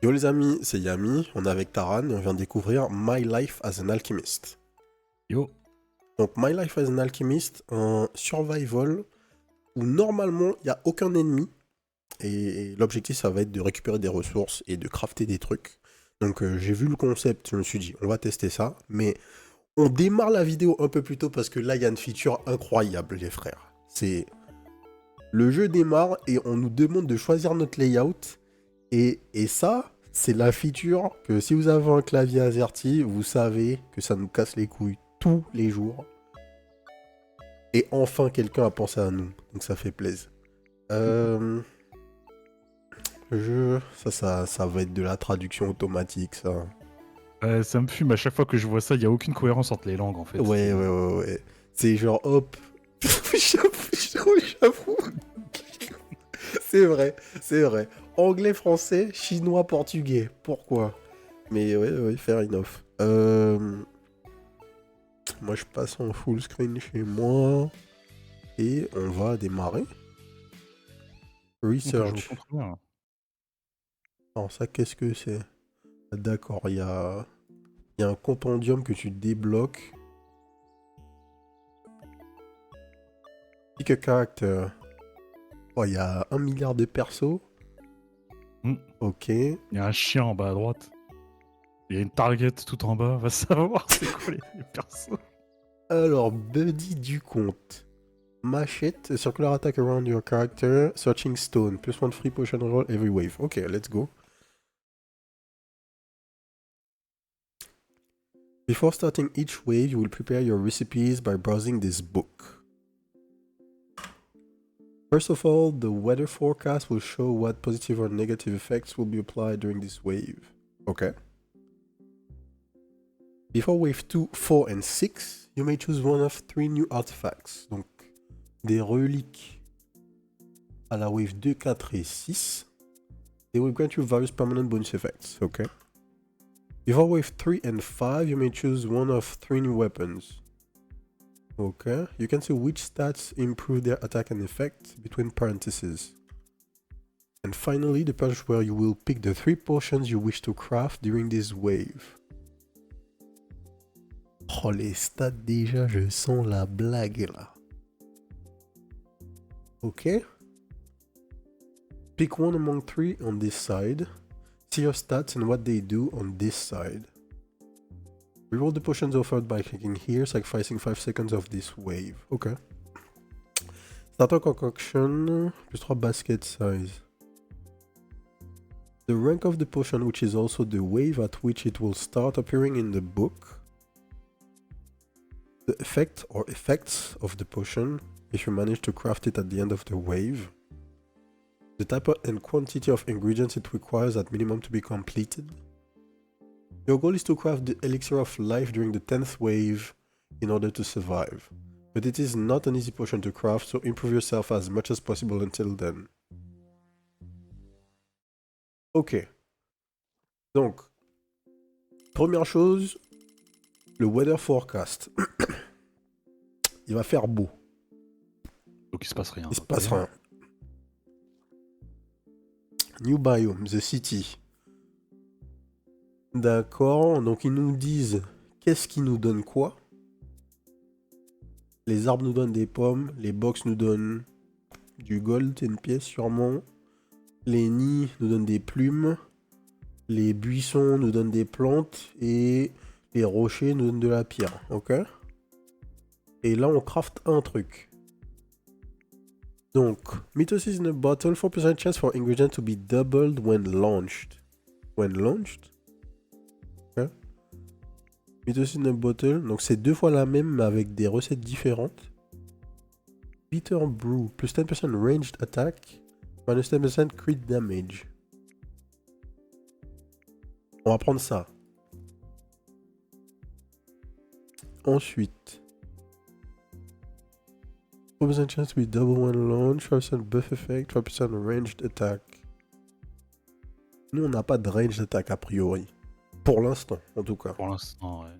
Yo les amis, c'est Yami, on est avec Taran et on vient de découvrir My Life as an Alchemist. Yo, Donc My Life as an Alchemist, un survival où normalement il n'y a aucun ennemi et l'objectif ça va être de récupérer des ressources et de crafter des trucs. Donc j'ai vu le concept, je me suis dit on va tester ça, mais on démarre la vidéo un peu plus tôt parce que là il y a une feature incroyable les frères. Le jeu démarre et on nous demande de choisir notre layout. Et ça, c'est la feature que si vous avez un clavier AZERTY, vous savez que ça nous casse les couilles tous les jours. Et enfin, quelqu'un a pensé à nous. Donc ça fait plaisir. Ça va être de la traduction automatique, ça. ça me fume à chaque fois que je vois ça, il n'y a aucune cohérence entre les langues en fait. Ouais. C'est genre, hop. J'avoue. C'est vrai. Anglais, français, chinois, portugais. Pourquoi? Mais ouais, fair enough. Moi, je passe en full screen chez moi. Et on va démarrer. On peut jouer au Research. contrôleur. Alors ça, qu'est-ce que c'est? D'accord, il y a un compendium que tu débloques. Pick a character. Oh, il y a 1 milliard de persos. Hmm. Ok. Il y a un chien en bas à droite. Il y a une target tout en bas. Va savoir c'est quoi les persos. Alors, Buddy du compte. Machette, circular attack around your character, searching stone, plus one free potion roll every wave. Ok, let's go. Before starting each wave, you will prepare your recipes by browsing this book. First of all, the weather forecast will show what positive or negative effects will be applied during this wave. Okay. Before wave 2, 4 and 6, you may choose one of 3 new artifacts. Donc, des reliques à la wave 2, 4 et 6. They will grant you various permanent bonus effects. Okay. Before wave 3 and 5, you may choose one of 3 new weapons. Okay. You can see which stats improve their attack and effect between parentheses. And finally, the page where you will pick the 3 potions you wish to craft during this wave. Oh, les stats déjà, je sens la blague là. Ok. Pick one among 3 on this side. See your stats and what they do on this side. Reroll the potions offered by clicking here, sacrificing 5 seconds of this wave. Ok. Starter concoction, plus 3 basket size. The rank of the potion, which is also the wave at which it will start appearing in the book. The effect or effects of the potion, if you manage to craft it at the end of the wave. The type and quantity of ingredients it requires at minimum to be completed. Your goal is to craft the elixir of life during the 10th wave in order to survive. But it is not an easy potion to craft, so improve yourself as much as possible until then. Ok. Donc, première chose, le weather forecast. Il va faire beau. Donc il se passe rien. Il se passe rien. New biome, the city. D'accord, donc ils nous disent qu'est-ce qui nous donne quoi. Les arbres nous donnent des pommes, les box nous donnent du gold, une pièce sûrement. Les nids nous donnent des plumes. Les buissons nous donnent des plantes. Et les rochers nous donnent de la pierre, ok. Et là on craft un truc. Donc, Mitosis in a bottle, 4% chance for ingredient to be doubled when launched. When launched? Okay. Mitosis in a bottle, donc c'est 2 fois la même mais avec des recettes différentes. Bitter brew, plus 10% ranged attack, minus 10% crit damage. On va prendre ça. Ensuite, 4% chance to be double when launched, 5% buff effect, 5% ranged attack. Nous, on n'a pas de ranged attack a priori. Pour l'instant, en tout cas. Pour l'instant, ouais.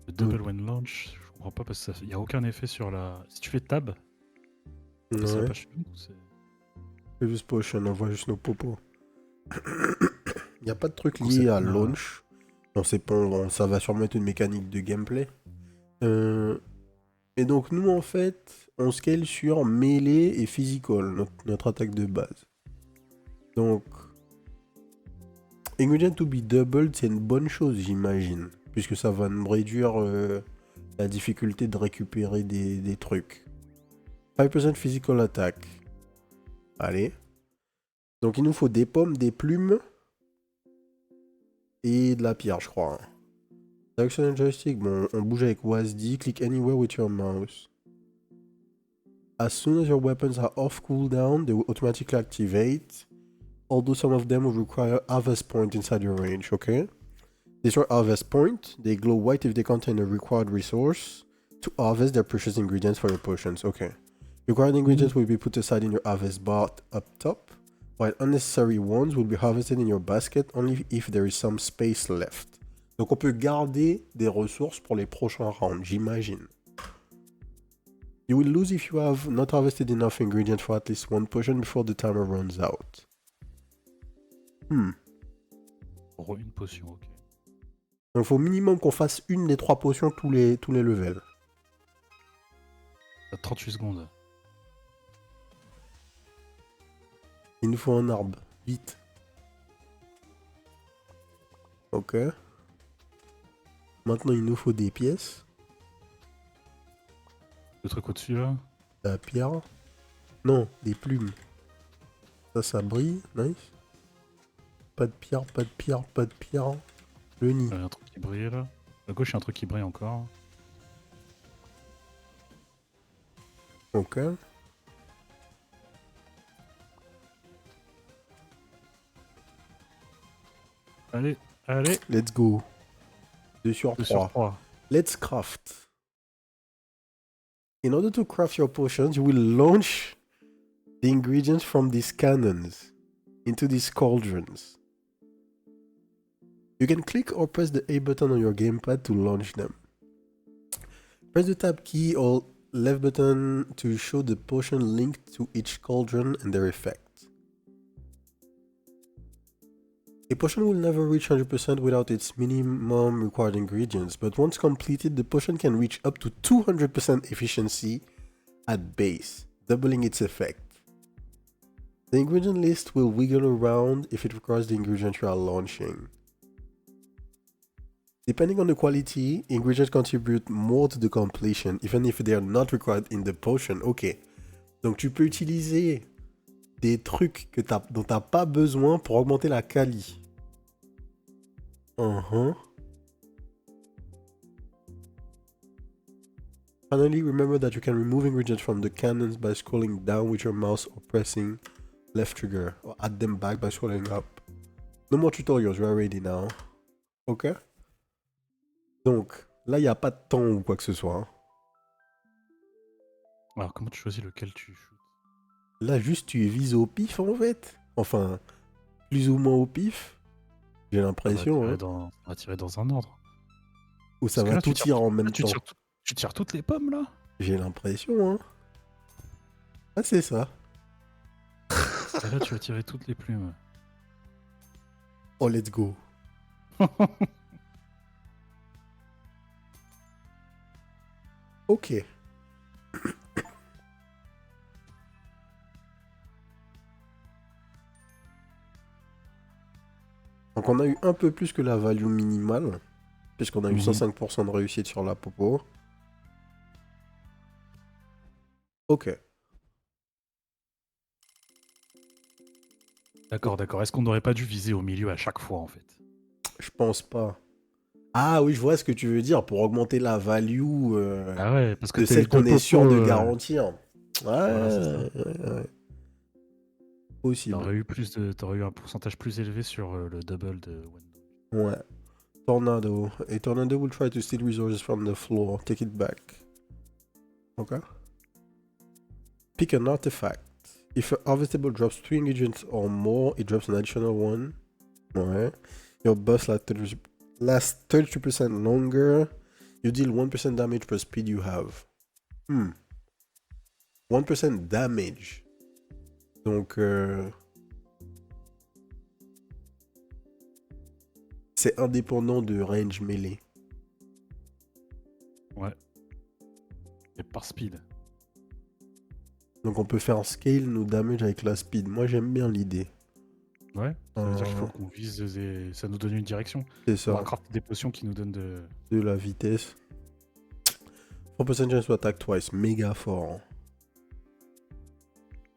Le double when launch, je comprends pas parce qu'il n'y a aucun effet sur la. Si tu fais tab, c'est la page suivante ou c'est. C'est juste potion, on voit juste nos popos. Il n'y a pas de truc Donc, c'est lié à pas launch. Non, c'est pas, ça va sûrement être une mécanique de gameplay. Et donc, nous, en fait, on scale sur melee et physical, notre attaque de base. Donc, ingredient to be doubled, c'est une bonne chose, j'imagine. Puisque ça va nous réduire la difficulté de récupérer des trucs. 5% physical attack. Allez. Donc, il nous faut des pommes, des plumes et de la pierre, je crois. Direction and joystick, bon, on bouge avec WASD. Click anywhere with your mouse. As soon as your weapons are off cooldown, they will automatically activate. Although some of them will require harvest point inside your range, okay? Destroy harvest point. They glow white if they contain a required resource to harvest their precious ingredients for your potions, okay? Required ingredients will be put aside in your harvest bar up top, while unnecessary ones will be harvested in your basket only if there is some space left. Donc on peut garder des ressources pour les prochains rounds, j'imagine. You will lose if you have not harvested enough ingredients for at least one potion before the timer runs out. Pour une potion, ok. Donc il faut minimum qu'on fasse une des 3 potions tous les levels. T'as 38 secondes. Il nous faut un arbre, vite. Ok. Maintenant il nous faut des pièces. Le truc au-dessus là. La pierre. Non, des plumes. Ça brille, nice. Pas de pierre, pas de pierre, pas de pierre. Le nid. Il y a un truc qui brille là. À gauche, il y a un truc qui brille encore. Ok. Allez, allez. Let's go. 2 sur 2 sur 3. 3. Let's craft. In order to craft your potions, you will launch the ingredients from these cannons into these cauldrons. You can click or press the A button on your gamepad to launch them. Press the tab key or left button to show the potion linked to each cauldron and their effect. A potion will never reach 100% without its minimum required ingredients, but once completed, the potion can reach up to 200% efficiency at base, doubling its effect. The ingredient list will wiggle around if it requires the ingredient you are launching. Depending on the quality, ingredients contribute more to the completion, even if they are not required in the potion. Ok. Donc tu peux utiliser des trucs dont tu n'as pas besoin pour augmenter la quali. Finally, remember that you can remove ingredients from the cannons by scrolling down with your mouse or pressing left trigger, or add them back by scrolling up. No more tutorials, we are ready now. Ok. Donc, là, il n'y a pas de temps ou quoi que ce soit. Hein. Alors, comment tu choisis lequel tu shoots? Là, juste, tu vises au pif, en fait. Enfin, plus ou moins au pif. J'ai l'impression. On va tirer dans un ordre. Ou ça va tout tirer en même temps. Tu tires toutes les pommes, là? J'ai l'impression, hein. Ah, c'est ça. Et là, tu vas tirer toutes les plumes. Oh, let's go. Ok. Donc on a eu un peu plus que la value minimale, puisqu'on a eu 105% de réussite sur la popo. Ok. D'accord. Est-ce qu'on n'aurait pas dû viser au milieu à chaque fois, en fait? Je pense pas. Ah oui, je vois ce que tu veux dire, pour augmenter la value Ah ouais, parce que de celle qu'on est sûr de garantir. Ouais, voilà, c'est ça. ouais. Possible. T'aurais eu un pourcentage plus élevé sur le double de Wendo. Ouais. Tornado. A tornado will try to steal resources from the floor. Take it back. Okay. Pick an artifact. If a harvestable drops 3 ingredients or more, it drops an additional one. Ouais. Your burst lasts 33% longer. You deal 1% damage per speed you have. 1% damage. Donc, c'est indépendant de range melee. Ouais. Et par speed. Donc on peut faire scale nos damage avec la speed. Moi j'aime bien l'idée. Ouais. Ça veut dire qu'il faut qu'on vise ça nous donne une direction. C'est On va ça, crafter des potions qui nous donnent de... de la vitesse. 4% chance to attack twice, méga fort.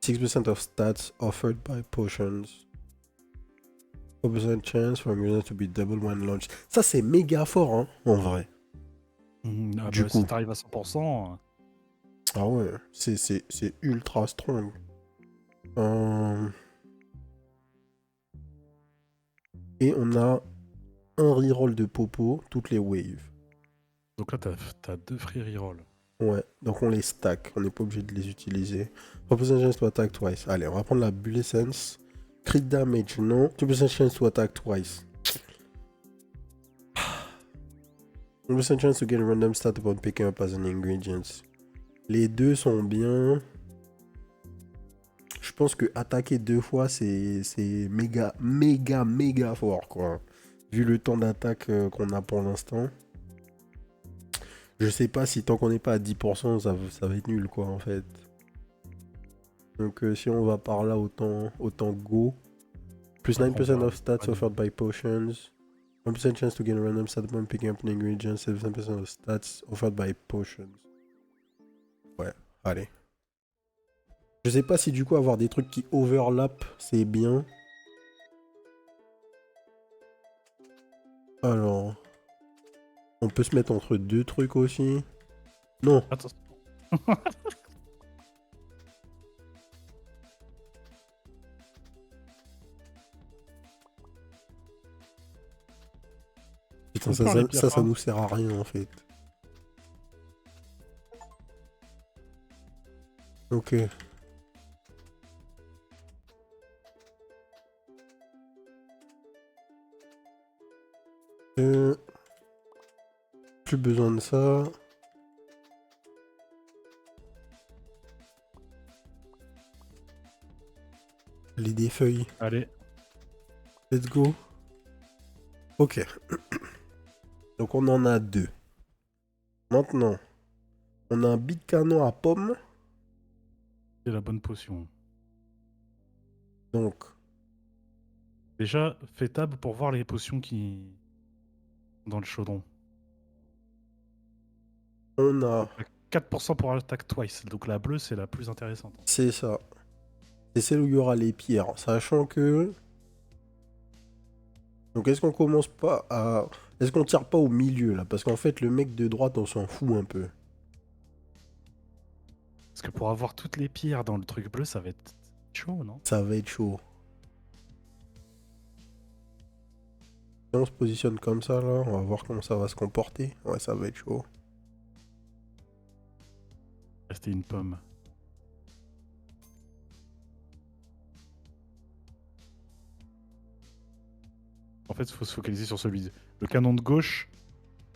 6% of stats offered by potions. 4% chance for ingredient to be double when launched. Ça c'est méga fort hein, en vrai. Ah Du bah, coup. si t'arrives à 100%... Ah ouais, c'est ultra strong. Et on a un reroll de popo toutes les waves. Donc là, t'as 2 free reroll. Ouais, donc on les stack, on n'est pas obligé de les utiliser. 4% chance to attack twice. Allez, on va prendre la bulle essence. Crit damage, non. 2% chance to attack twice. 1% chance to get a random stat upon picking up as an ingredient. Les deux sont bien. Je pense que attaquer 2 fois, c'est méga, méga, méga fort, quoi. Vu le temps d'attaque qu'on a pour l'instant. Je sais pas si tant qu'on n'est pas à 10%, ça va être nul, quoi, en fait. Donc si on va par là, autant go. Plus 9% of stats offered by potions. 1% chance to get a random stat upon picking up an ingredient. 7% of stats offered by potions. Ouais, allez. Je sais pas si du coup avoir des trucs qui overlap, c'est bien. Alors... On peut se mettre entre deux trucs aussi. Non. Attention. Putain, ça nous sert à rien en fait. Ok. Plus besoin de ça. Les des feuilles. Allez. Let's go. Ok. Donc on en a 2. Maintenant, on a un big canon à pommes. C'est la bonne potion. Donc. Déjà, fais tab pour voir les potions qui... dans le chaudron. On a... 4% pour attack twice. Donc la bleue, c'est la plus intéressante. C'est ça. C'est celle où il y aura les pierres. Sachant que... Donc est-ce qu'on commence pas à... Est-ce qu'on tire pas au milieu là? Parce qu'en fait le mec de droite on s'en fout un peu. Parce que pour avoir toutes les pierres dans le truc bleu, ça va être chaud, non? Ça va être chaud. Si on se positionne comme ça là, on va voir comment ça va se comporter. Ouais, ça va être chaud. Rester une pomme. En fait, il faut se focaliser sur celui. Le canon de gauche,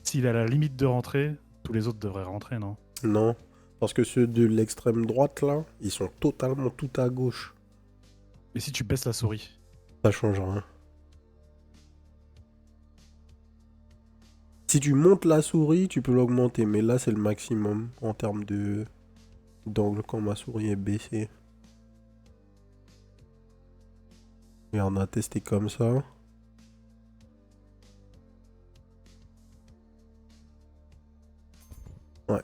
s'il est à la limite de rentrée, tous les autres devraient rentrer, non? Non, parce que ceux de l'extrême droite là, ils sont totalement tout à gauche. Et si tu baisses la souris? Ça change rien. Si tu montes la souris, tu peux l'augmenter, mais là c'est le maximum en termes de d'angle quand ma souris est baissée. Et on a testé comme ça. Ouais.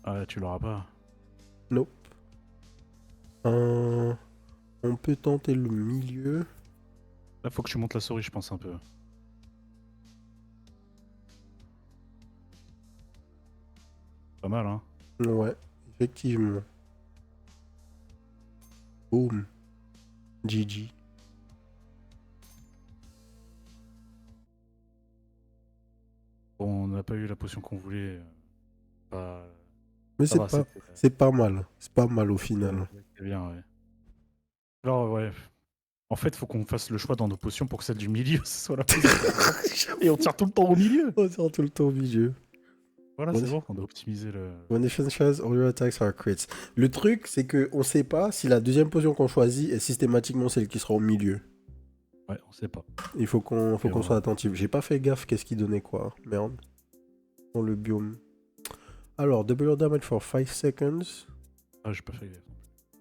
Ah, tu l'auras pas. Nope. On peut tenter le milieu. Là, faut que tu montes la souris, je pense, un peu. Pas mal, hein? Ouais, effectivement. Boom. GG. Bon, on n'a pas eu la potion qu'on voulait. Mais Ça va, c'était c'est pas mal. C'est pas mal au final. c'est bien, ouais. Alors, ouais. En fait, faut qu'on fasse le choix dans nos potions pour que celle du milieu ce soit la plus importante. Et on tire tout le temps au milieu. On sort tout le temps au milieu. Voilà, Ouais. c'est bon, on doit optimiser le... When defense shows, all your attacks are crits. Le truc, c'est que on sait pas si la deuxième potion qu'on choisit est systématiquement celle qui sera au milieu. Ouais, on sait pas. Il faut qu'on Et soit attentif. J'ai pas fait gaffe qu'est-ce qu'il donnait quoi. Merde. Dans le biome. Alors, double your damage for 5 seconds. Ah, j'ai pas fait gaffe.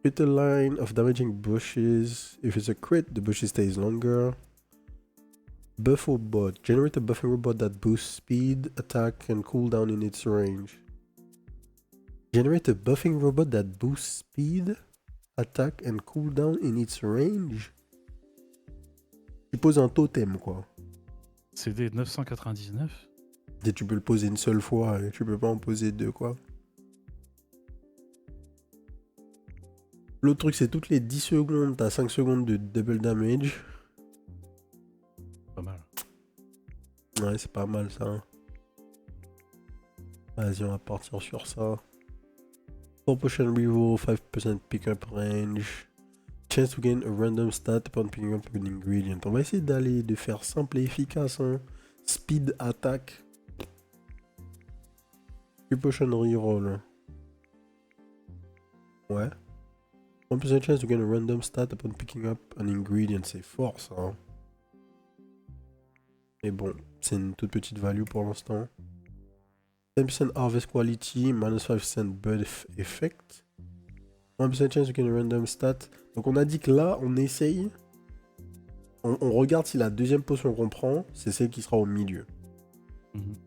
Crit a line of damaging bushes. If it's a crit, the bush stays longer. Buff robot. Generate a buffing robot that boosts speed, attack, and cooldown in its range. Generate a buffing robot that boosts speed, attack, and cooldown in its range. Tu poses un totem, quoi. CD 999. Et tu peux le poser une seule fois, et tu peux pas en poser deux, quoi. L'autre truc, c'est toutes les 10 secondes, t'as 5 secondes de double damage. Pas mal. Ouais, c'est pas mal, ça. Hein. Vas-y, on va partir sur ça. 4 potion reroll, 5% pick-up range. Chance to gain a random stat upon picking up an ingredient. On va essayer de faire simple et efficace. Hein. Speed attack. 2 potion reroll. Ouais. 1% chance to gain a random stat upon picking up an ingredient. C'est fort ça. Hein. Mais bon, c'est une toute petite value pour l'instant. 10% harvest quality, minus 5% birth effect. 1% chance to gain a random stat. Donc on a dit que là, on essaye. On regarde si la deuxième potion qu'on prend, c'est celle qui sera au milieu.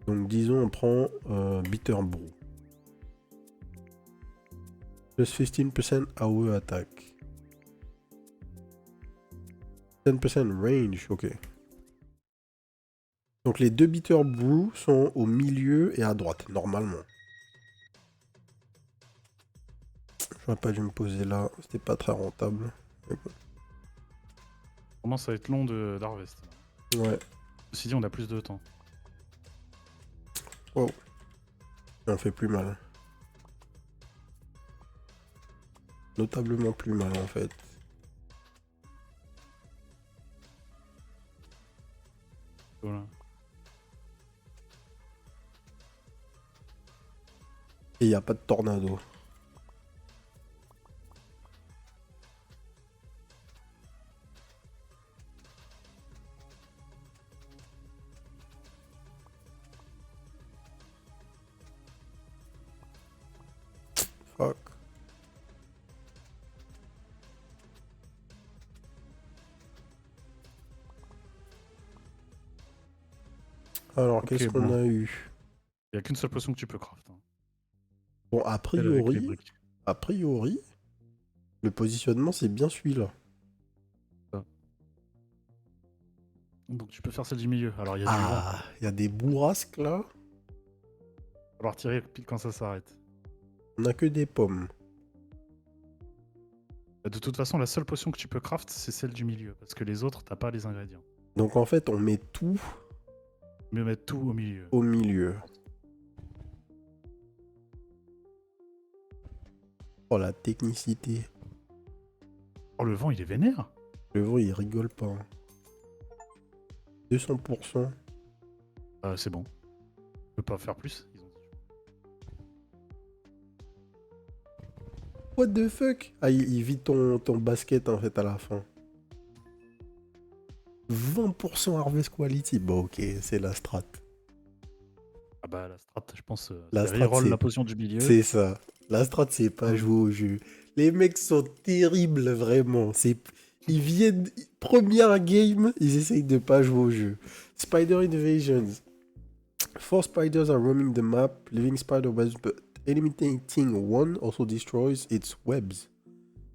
Donc disons, on prend Bitter Brew. Plus 15% AOE attack. 10% range, ok. Donc les deux Bitter Brew sont au milieu et à droite, normalement. J'aurais pas dû me poser là, c'était pas très rentable. Ça commence à être long d'Harvest. Ouais. Ceci dit, on a plus de temps. Wow. On fait plus mal. Notablement plus mal en fait. Voilà. Et il n'y a pas de tornado. Fuck. Alors, Ok, qu'est-ce qu'on bon. a eu? Il n'y a qu'une seule potion que tu peux craft. Hein. Bon, Celle avec les briques. a priori, le positionnement c'est bien celui-là. Donc tu peux faire celle du milieu. Alors il y a du vent. Ah, il y a des bourrasques là. Il va falloir tirer pile quand ça s'arrête. On a que des pommes. De toute façon, la seule potion que tu peux craft, c'est celle du milieu. Parce que les autres, t'as pas les ingrédients. Donc en fait, on met tout Mieux mettre tout au milieu. au milieu. Oh la technicité. Oh, le vent, il est vénère. Le vent il rigole pas. 200%. C'est bon. On peut pas faire plus. Ils ont dit. What the fuck? Ah, il vide ton basket en fait à la fin. 20% harvest quality. Bon, ok, c'est la strat. Ah bah la strat, je pense. La c'est strat, reroll c'est- la potion du milieu. C'est ça. La strat, c'est pas jouer au jeu. Les mecs sont terribles, vraiment. Ils viennent. Première game, ils essayent de pas jouer au jeu. Spider Invasions. 4 spiders are roaming the map, leaving spider webs, but eliminating one also destroys its webs.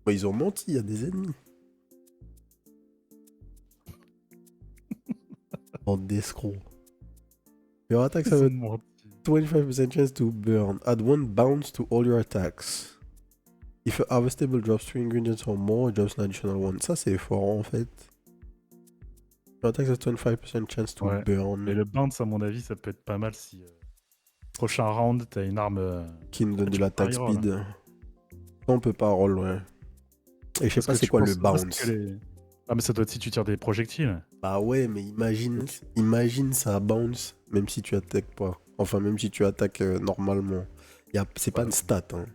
Bon, ils ont menti, il y a des ennemis. Bande d'escrocs. Your attacks have a 25% chance to burn. Add one bounce to all your attacks. If a harvestable drops 3 ingredients or more, it drops an additional one. Ça, c'est fort en fait. Your attacks have 25% chance to Ouais. burn. Mais le bounce, à mon avis, ça peut être pas mal si. Prochain round, t'as une arme. Qui nous donne tu de l'attaque peux pas reroll, speed. Ça, on peut pas roll, ouais. Et je sais pas c'est quoi le bounce. Ah, mais ça doit être si tu tires des projectiles. Bah ouais, mais imagine ça bounce, même si tu attaques pas. Enfin, même si tu attaques normalement. C'est pas une stat, hein.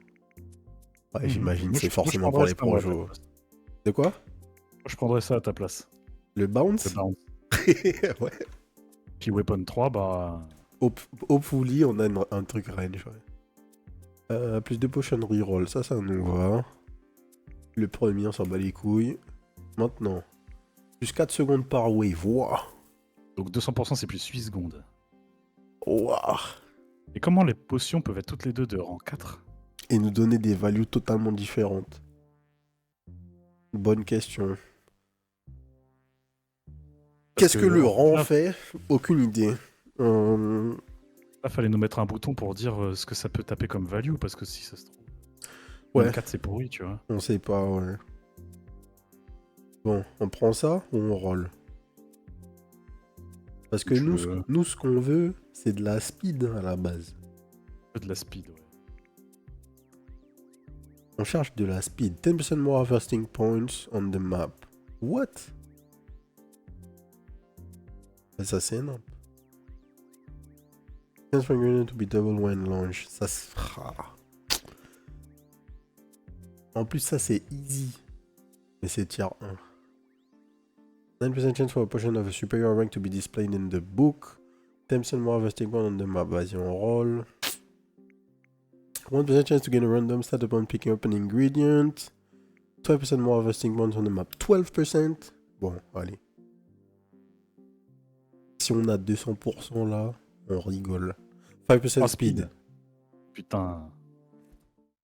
Ouais, j'imagine Moi, c'est je forcément pour prendrais les ça, moi, à ta projos. place. De quoi? Moi, je prendrais ça à ta place. Le Le bounce. bounce. Ouais. Puis Weapon 3, bah. Hopefully, on a un truc range. Ouais. Plus de potion reroll, ça nous va. Le premier, on s'en bat les couilles. Maintenant, plus 4 secondes par wave. Waouh. Donc 200%, c'est plus 8 secondes. Waouh. Et comment les potions peuvent être toutes les deux de rang 4? Et nous donner des values totalement différentes. Bonne question. Qu'est-ce que le rang fait? Aucune idée. Là, fallait nous mettre un bouton pour dire ce que ça peut taper comme value, parce que si ça se trouve. Ouais. 24, c'est pourri, tu vois. On sait pas, ouais. Bon, on prend ça ou on roll? Parce que nous, ce qu'on veut, c'est de la speed à la base. De la speed, ouais. On cherche de la speed. 10% more harvesting points on the map. What? Ça, c'est énorme. Chance for ingredient to be double when launched. Ça se fera. En plus, ça, c'est easy. Mais c'est tier 1. 9% chance for a portion of a superior rank to be displayed in the book. 10% more harvesting points on the map. Vas-y, on roll. 1% chance to get a random stat upon picking up an ingredient. 12% more harvesting points on the map. 12%. Bon, allez. Si on a 200% là, on rigole. 5% speed. Putain.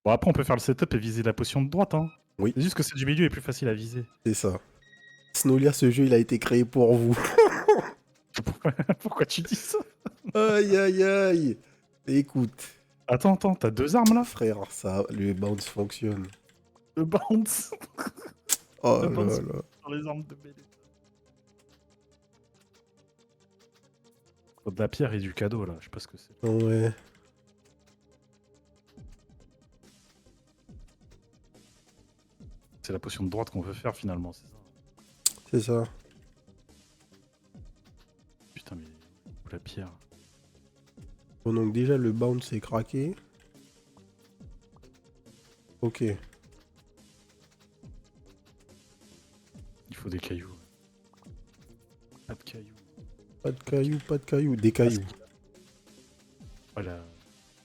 Bon, après, on peut faire le setup et viser la potion de droite, hein. Oui. C'est juste que celle du milieu est plus facile à viser. C'est ça. Snowlier, ce jeu, il a été créé pour vous. Pourquoi tu dis ça? Aïe, aïe, aïe. Écoute. Attends, t'as 2 armes là? Frère, ça, le bounce fonctionne. Le bounce. Oh Le là bounce là. sur les armes de BD. Faut de la pierre et du cadeau là, je sais pas ce que c'est. Ouais. C'est la potion de droite qu'on veut faire finalement, c'est ça? C'est ça. Putain, mais où la pierre? Bon, donc déjà, le bounce est craqué. Ok. Il faut des cailloux. Pas de cailloux. Pas de cailloux, pas de cailloux. Des cailloux. Voilà.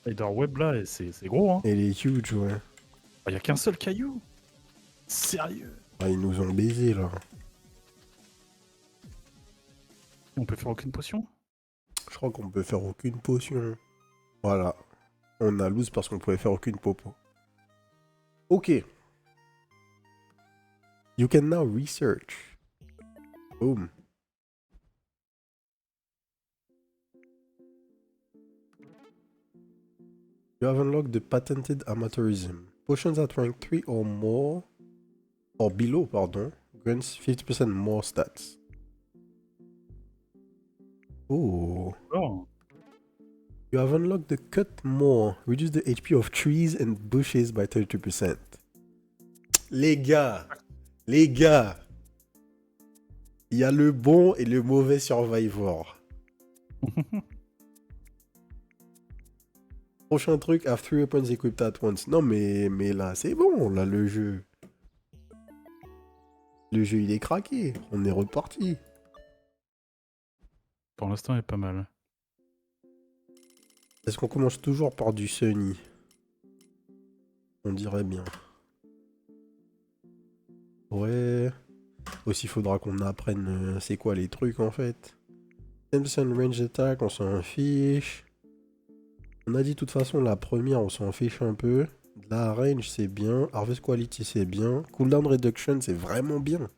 Spider web là, c'est gros hein. Elle est huge, ouais. Il y a qu'un seul caillou. Sérieux? Ah, ils nous ont baisé là. On peut faire aucune potion? Je crois qu'on peut faire aucune potion. Voilà. On a loose parce qu'on pouvait faire aucune popo. Ok. You can now research. Boom. You have unlocked the patented amateurism. Potions at rank 3 or more, or below, pardon, grants 50% more stats. Oh. Oh. You have unlocked the cut more. Reduce the HP of trees and bushes by 32%. Les gars, il y a le bon et le mauvais Survivor. Prochain truc, have 3 weapons equipped at once. Non mais là, c'est bon, là, le jeu. Le jeu, il est craqué. On est reparti. Pour l'instant, il est pas mal. Est-ce qu'on commence toujours par du Sunny? On dirait bien. Ouais. Aussi, il faudra qu'on apprenne c'est quoi les trucs en fait. 10% range attack, on s'en fiche. On a dit de toute façon la première, on s'en fiche un peu. La range, c'est bien. Harvest quality, c'est bien. Cooldown reduction, c'est vraiment bien.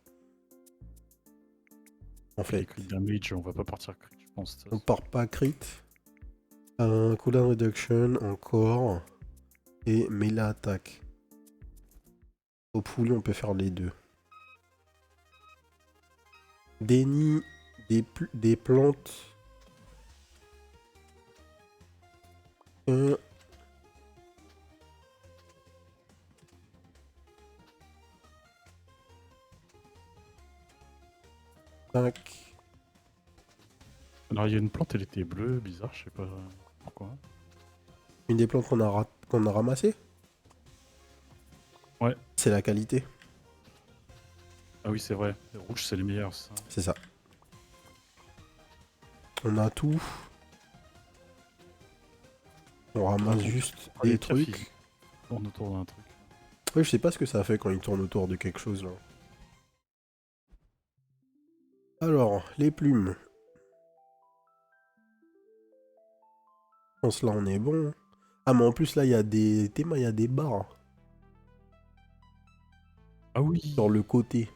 En fait. Crit damage, on va pas partir crit, je pense. On part pas crit. Cooldown reduction encore. Et melee attack. Au poulet, on peut faire les deux. Des nids, des plantes. Tac. Alors, il y a une plante, elle était bleue, bizarre, je sais pas pourquoi. Une des plantes qu'on a ramassées. Ouais. C'est la qualité. Ah oui, c'est vrai. Les rouges, c'est les meilleurs, ça. C'est ça. On a tout. On ramasse juste Ah, des les pierres, ils trucs. tournent autour d'un truc. Ouais, je sais pas ce que ça fait quand il tourne autour de quelque chose là. Alors, les plumes. Je pense là on est bon. Ah mais en plus là il y a des thémas, il y a des barres Ah oui! sur le côté.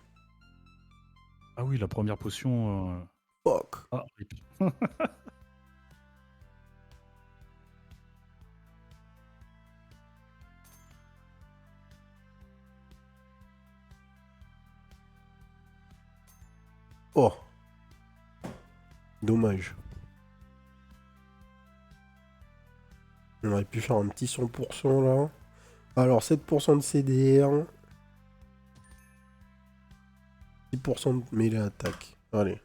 Ah oui, la première potion. Fuck. Ah, rip. Oh. Dommage. On aurait pu faire un petit 100% là. Alors 7% de CDR. 10% de mêlée attaque. Allez.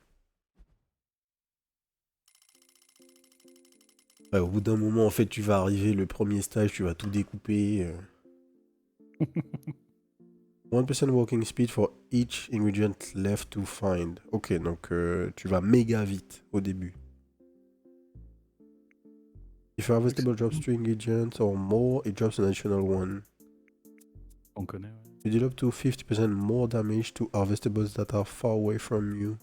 Ouais, au bout d'un moment, en fait, tu vas arriver, le premier stage, tu vas tout découper. 1% walking speed for each ingredient left to find. Ok, donc tu vas méga vite au début. If a harvestable drops 3 ingredients or more, it drops an additional one. On connaît, ouais. You deal up to 50% more damage to harvestables that are far away from you.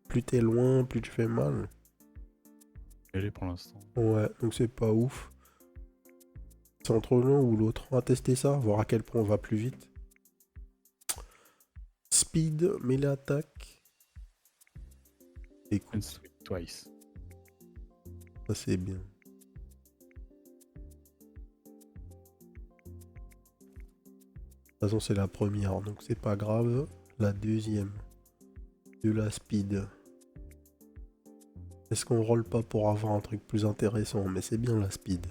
Plus t'es loin, plus tu fais mal. Elle est pour l'instant. Ouais, donc c'est pas ouf. C'est entre l'un ou l'autre. On va tester ça, voir à quel point on va plus vite. Speed, melee attaque. And Écoute, sweet twice. ça c'est bien. De toute façon, c'est la première, donc c'est pas grave. La deuxième. De la speed. Est-ce qu'on roll pas pour avoir un truc plus intéressant? Mais c'est bien la speed.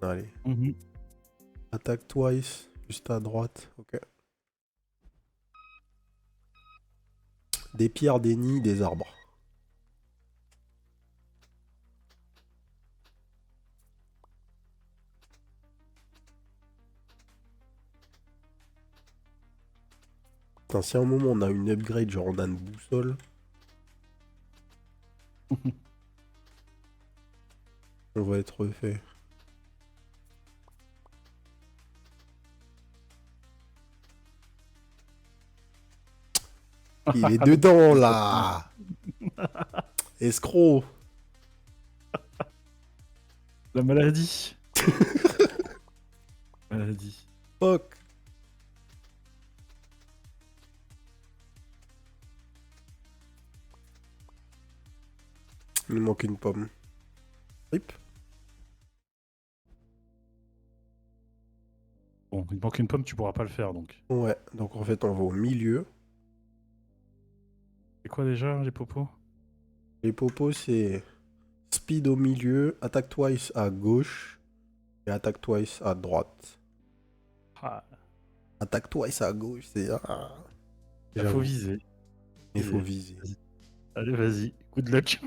Allez. Attaque twice, juste à droite. Ok. Des pierres, des nids, des arbres. Putain, si à un moment on a une upgrade, genre on a une boussole, on va être refait. Il est dedans là. Escroc. La maladie. Maladie. Fuck. Il nous manque une pomme. Rip. Bon, il te manque une pomme, tu pourras pas le faire donc. Ouais, donc en fait on va au milieu. C'est quoi déjà les popos? Les popos c'est speed au milieu, attaque twice à gauche et attaque twice à droite. Ah, Attaque twice à gauche, c'est... Ah. il faut J'avoue, viser. il faut viser. Vas-y. Allez, vas-y. Good luck.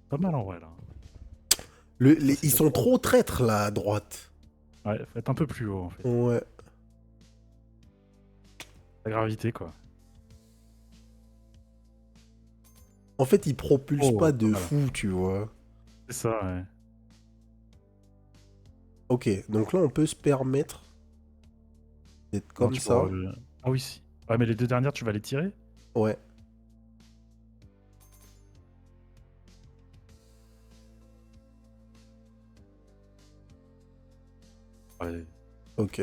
Pas mal en vrai là. Ils sont trop traîtres là à droite. Ouais, faut être un peu plus haut en fait. Ouais. La gravité quoi. En fait, ils propulsent Oh, pas de voilà. fou, tu vois. C'est ça, ouais. Ok, donc là, on peut se permettre d'être Non, comme tu ça. pourras, ah oui, si. Ouais, mais les deux dernières, tu vas les tirer? Ouais. Ouais. Ok.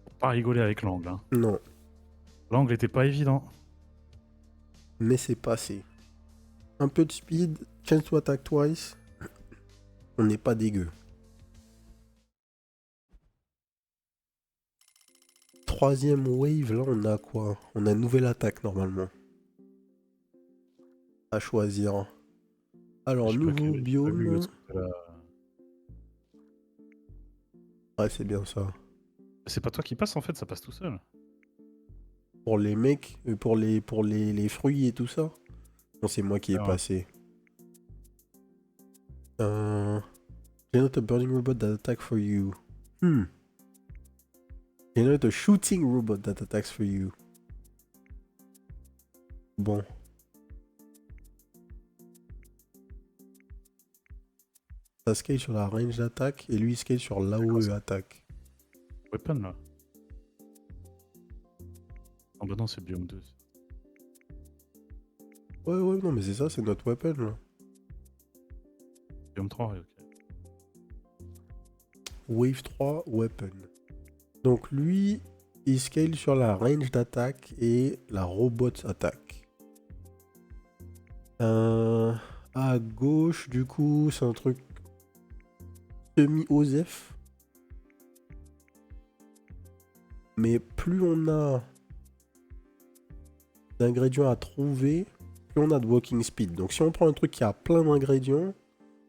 Faut pas rigoler avec l'angle. Hein. Non, L'angle était pas évident. mais c'est passé. Un peu de speed, chance to attack twice. On n'est pas dégueu. Troisième wave, là, on a quoi? On a une nouvelle attaque, normalement. À choisir. Alors, J'ai pas nouveau vu- j'ai pas vu le biome. truc de la- Ouais, c'est bien ça. C'est pas toi qui passe en fait, ça passe tout seul. Pour les mecs, pour les fruits et tout ça. Non, c'est moi qui ai Ah ouais. passé. Generate a burning robot that attack for you. Generate a shooting robot that attacks for you. Bon. Ça scale sur la range d'attaque et lui il scale sur l'AOE attaque. Weapon là. Ah bah non, c'est biome 2. Ouais, non, mais c'est ça, c'est notre weapon là. Biome 3, ouais, ok. Wave 3, weapon. Donc lui, il scale sur la range d'attaque et la robot attaque. À gauche, du coup, c'est un truc semi-OSEF. Mais plus on a d'ingrédients à trouver, plus on a de walking speed. Donc si on prend un truc qui a plein d'ingrédients,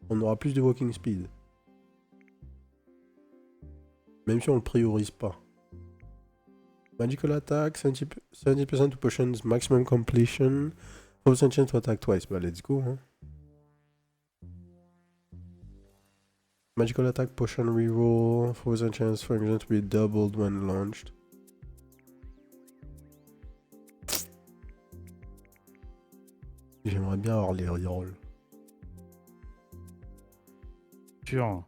on aura plus de walking speed. Même si on le priorise pas. Magical attack, 70% to potions, maximum completion, 4% chance to attack twice. Bah let's go. Hein. Magical attack, potion reroll, 4% chance for ingredient to be doubled when launched. J'aimerais bien avoir les rerolls. Sûr.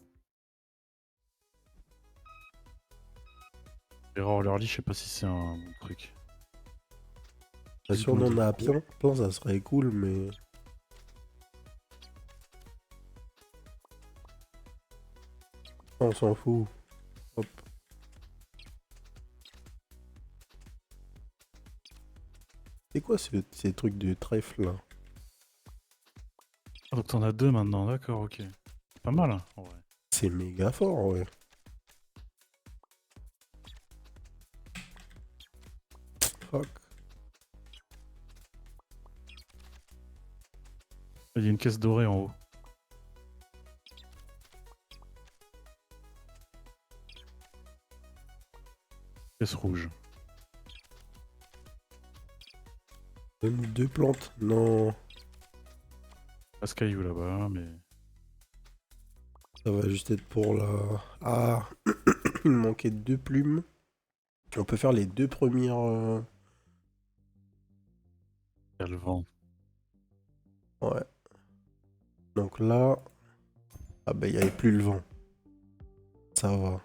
Error Early, je sais pas si c'est un bon truc. Si on en a plein, ça serait cool, mais... On s'en fout. Hop. C'est quoi ces trucs de trèfle là? Ah, donc t'en as 2 maintenant, d'accord, ok. Pas mal, hein, en vrai. C'est méga fort, ouais. Fuck. Il y a une caisse dorée en haut. Caisse rouge. Donne-nous 2 plantes. Non. Pas ce caillou là-bas, mais... Ça va juste être pour la... Ah. Il me manquait 2 plumes. On peut faire les 2 premières... Il y a le vent. Ouais. Donc là... Ah bah il n'y avait plus le vent. Ça va.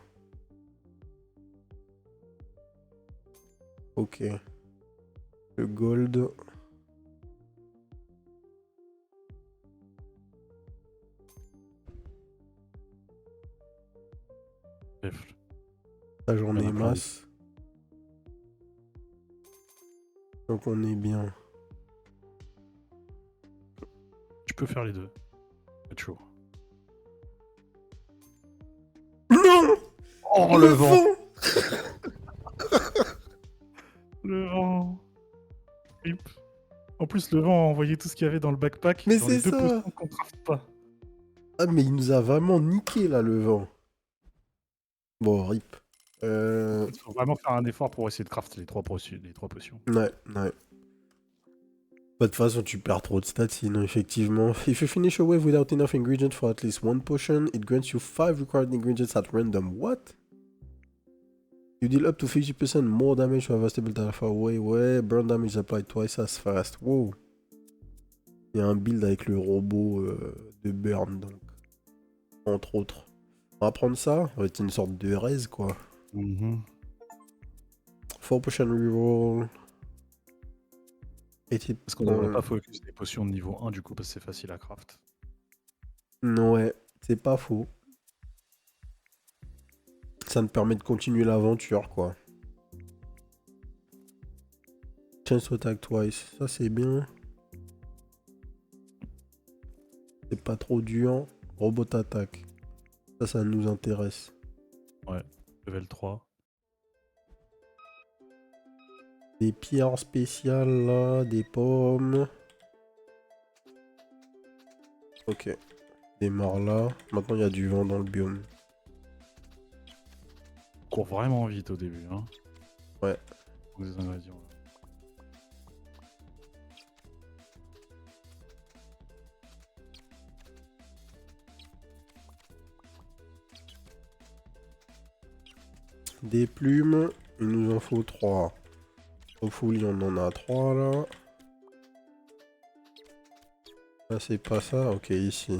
Ok. Le gold... Trèfle. Ça j'en Il y en ai a plein. masse. Donc on est bien. Tu peux faire les deux. C'est chaud. Non! Oh, le vent! Le vent! Rip. En plus, le vent a envoyé tout ce qu'il y avait dans le backpack. Mais dans les c'est 2 ça! potions qu'on craft pas. Ah mais il nous a vraiment niqué là le vent. Bon, rip. Il faut vraiment faire un effort pour essayer de craft les 3 potions. Ouais. Bah, de toute façon, tu perds trop de stats sinon, effectivement. If you finish a wave without enough ingredients for at least 1 potion, it grants you 5 required ingredients at random. What? You deal up to 50% more damage to have a stable that far away. Ouais, burn damage applied twice as fast. Wow. Il y a un build avec le robot de burn, donc. Entre autres. On va prendre ça. Ça va être une sorte de raise, quoi. 4 potion reroll. Parce qu'on devrait pas focus des potions de niveau 1 du coup, parce que c'est facile à craft. Ouais, c'est pas faux. Ça me permet de continuer l'aventure, quoi. Chance to attack twice, ça c'est bien. C'est pas trop dur. Robot attaque. Ça nous intéresse. Ouais, level 3. Des pierres spéciales là, des pommes. Ok. Démarre là. Maintenant il y a du vent dans le biome. Court vraiment vite au début, hein. Ouais. Des ingrédients. des plumes, il nous en faut 3. Hopefully on en a 3 là. Là c'est pas ça, ok ici.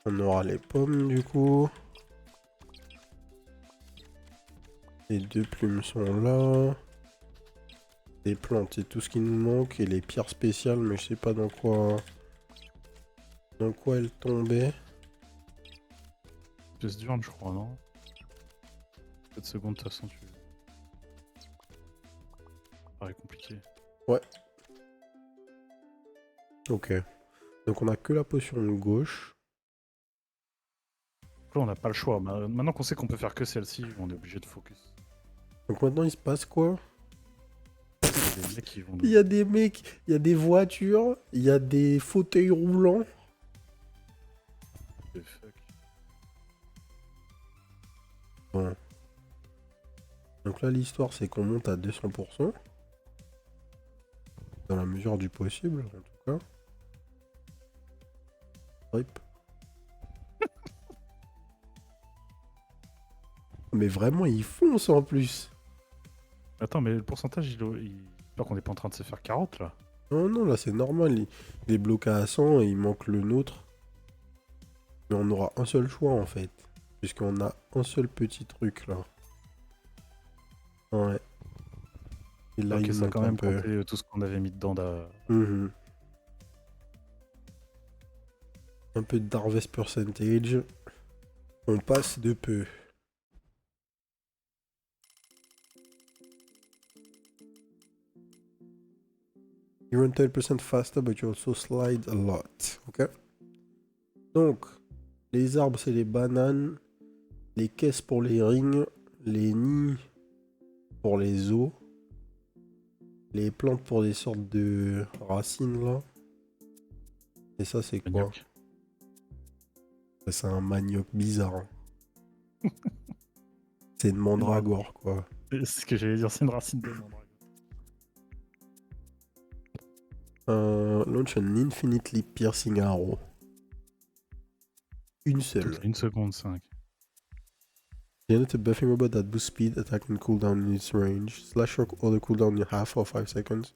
On aura les pommes du coup. Les 2 plumes sont là. Les plantes, c'est tout ce qui nous manque. Et les pierres spéciales, mais je sais pas dans quoi elles tombaient. Pièce d'urne, je crois, non? 7 secondes, de toute façon, tu. Ça paraît compliqué. Ouais. Ok. Donc on a que la potion de gauche. Là, on n'a pas le choix. Maintenant qu'on sait qu'on peut faire que celle-ci, on est obligé de focus. Donc maintenant il se passe quoi? Il y a des mecs qui vont Il y a des mecs, il y a des voitures, il y a des fauteuils roulants. The fuck. Bon. Donc là l'histoire c'est qu'on monte à 200%. Dans la mesure du possible en tout cas. Rip. Mais vraiment ils foncent en plus. Attends, mais le pourcentage, j'espère qu'on n'est pas en train de se faire 40 là. Non non là c'est normal, il est bloqué à 100 et il manque le nôtre. Mais on aura un seul choix en fait. Puisqu'on a un seul petit truc là. Ouais. Et là Ok, il ça a monte quand un même peu. compté tout ce qu'on avait mis dedans. Mhm. Un peu d'harvest percentage. On passe de peu. You run 10% faster, but you also slide a lot. Ok. Donc, les arbres, c'est les bananes. Les caisses pour les rings. Les nids pour les os. Les plantes pour des sortes de racines, là. Et ça, c'est quoi? Manioc. C'est un manioc bizarre. Hein. C'est une mandragore, quoi. C'est ce que j'allais dire, c'est une racine de mandragore. Launch an infinitely piercing arrow. Une seule. Toutes les 1 seconde 5. Generate a buffing robot that boosts speed, attack, and cooldown in its range. Slash rock or the cooldown in half or 5 seconds.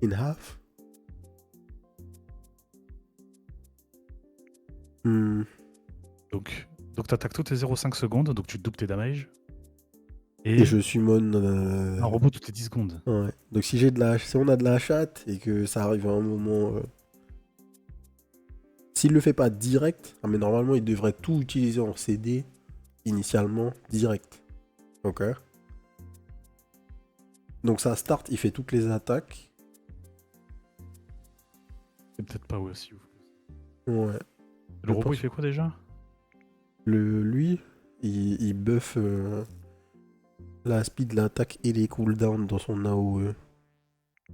In half? Hmm. Donc t'attaques toutes les 0,5 secondes, donc tu doubles tes damages. Et je summon. Un robot toutes les 10 secondes. Ouais. Donc si on a de la chatte et que ça arrive à un moment. S'il le fait pas direct, mais normalement il devrait tout utiliser en CD initialement direct. Ok. Donc ça start, il fait toutes les attaques. C'est peut-être pas aussi ouf. Ouais. Le robot il fait quoi déjà? Lui, il buff la speed, l'attaque et les cooldowns dans son AOE.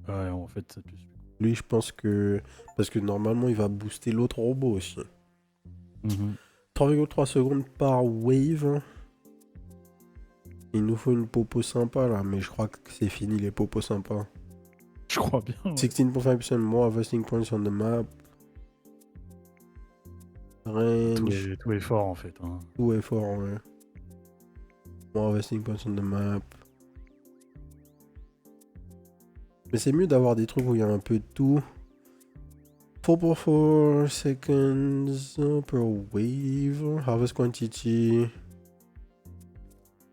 Ouais, en fait, ça plus. Lui, je pense que... Parce que normalement, il va booster l'autre robot aussi. 3,3 secondes par wave. Il nous faut une popo sympa là, mais je crois que c'est fini les popos sympas. Je crois bien. Ouais. 16.5% more harvesting points on the map. Range. Tout est fort en fait. Hein. Tout est fort, ouais. More harvesting points on the map. Mais c'est mieux d'avoir des trucs où il y a un peu de tout. 4.4 seconds per wave. Harvest quantity.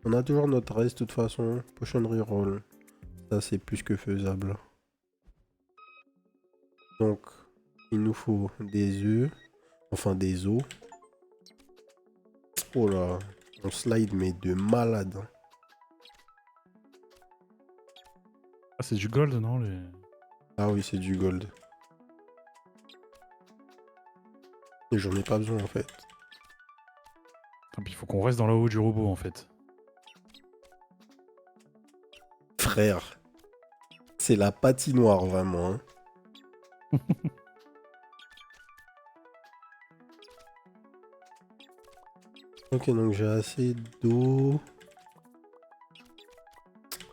On a toujours notre reste de toute façon. Potion reroll. Ça c'est plus que faisable. Donc, il nous faut des œufs. Enfin des os. Oh là. On slide mais de malade. Ah, c'est du gold, non Ah oui, c'est du gold. Et j'en ai pas besoin en fait. Il faut qu'on reste dans la haut du robot en fait. Frère. C'est la patinoire vraiment. Hein. Ok, donc j'ai assez d'eau.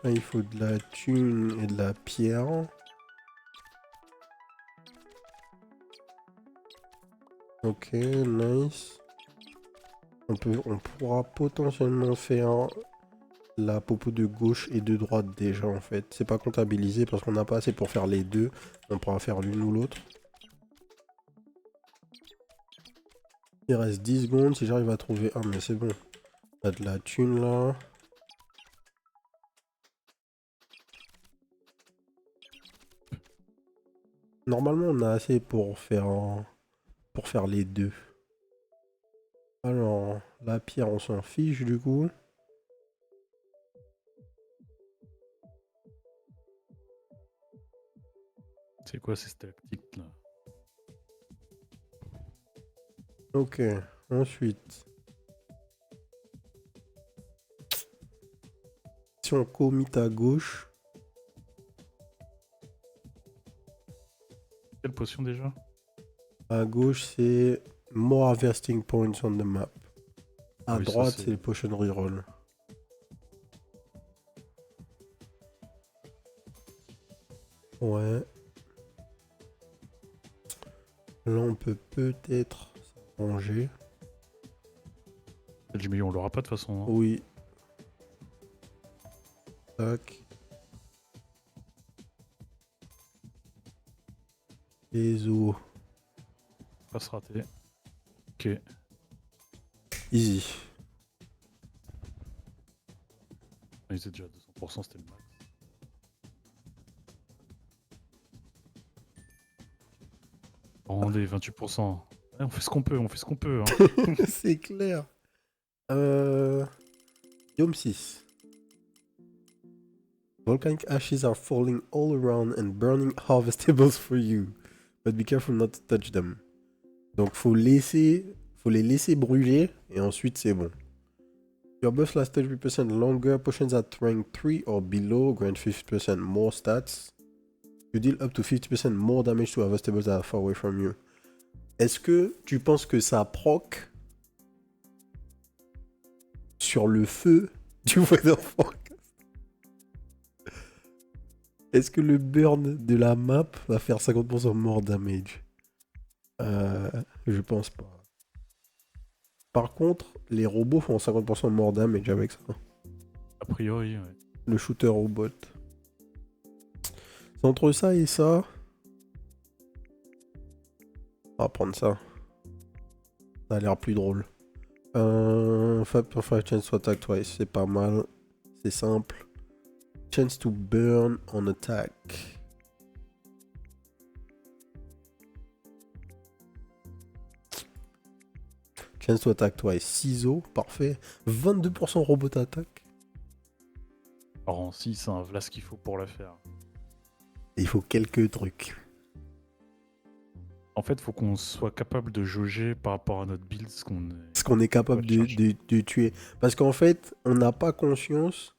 Là, il faut de la thune et de la pierre. Ok, nice. On pourra potentiellement faire la popo de gauche et de droite déjà en fait. C'est pas comptabilisé parce qu'on n'a pas assez pour faire les deux. On pourra faire l'une ou l'autre. Il reste 10 secondes si j'arrive à trouver... Ah mais c'est bon. On a de la thune là. Normalement on a assez pour faire les deux. Alors, la pierre on s'en fiche du coup. C'est quoi ces stalactites là? Ok, ensuite. Si on commit à gauche, Quelle potion déjà? à gauche c'est More Harvesting Points on the map. Ah À oui, ça droite c'est. c'est le Potion Reroll. Ouais. Là on peut peut-être s'arranger. Celle du milieu, on l'aura pas de toute façon. Hein. Oui. Tac. Les os. Pas se rater. Ok. Easy. Il était déjà à 200%, c'était le max. Rendez 28%. Ouais, on fait ce qu'on peut, on fait ce qu'on peut. Hein. C'est clair. Biome 6. Volcanic ashes are falling all around and burning harvestables for you. But be careful not to touch them. Donc faut les laisser brûler et ensuite c'est bon. Your buffs last 30% longer. Potions at rank 3 or below grant 50% more stats. You deal up to 50% more damage to harvestables that are far away from you. Est-ce que tu penses que ça proc sur le feu du Weather Forecast? Est-ce que le burn de la map va faire 50% more damage? Je pense pas. Par contre, les robots font 50% more damage avec ça. A priori, ouais. Le shooter robot. C'est entre ça et ça. On va prendre ça. Ça a l'air plus drôle. 5 chance to attack twice, c'est pas mal. C'est simple. Chance to burn on attack. Chance to attack twice. Ciseaux, parfait. 22% robot attack. Alors en 6, hein, voilà ce qu'il faut pour la faire. Il faut quelques trucs. En fait, faut qu'on soit capable de jauger par rapport à notre build ce qu'on est capable de tuer. Parce qu'en fait, on n'a pas conscience